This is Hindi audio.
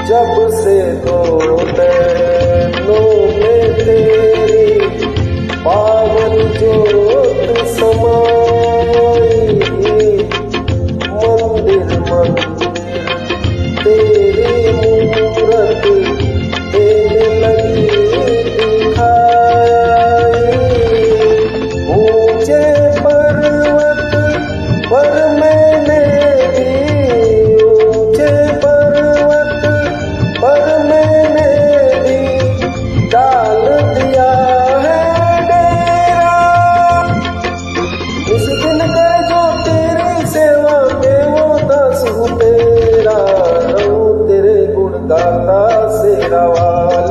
जब से दो नैनों में तेरी पावन ज्योत समाई, मंदिर मंदिर तेरी मूरत देने लगी दिखाई। ऊंचे पर्वत पर मैंने भी, ऊंचे पर्वत पर मैंने भी डाल दिया है डेरा। इस दिन कर जो तेरी सेवा में वो दास हूँ तेरा, रहूं तेरे गुण गाता शेरा वाला।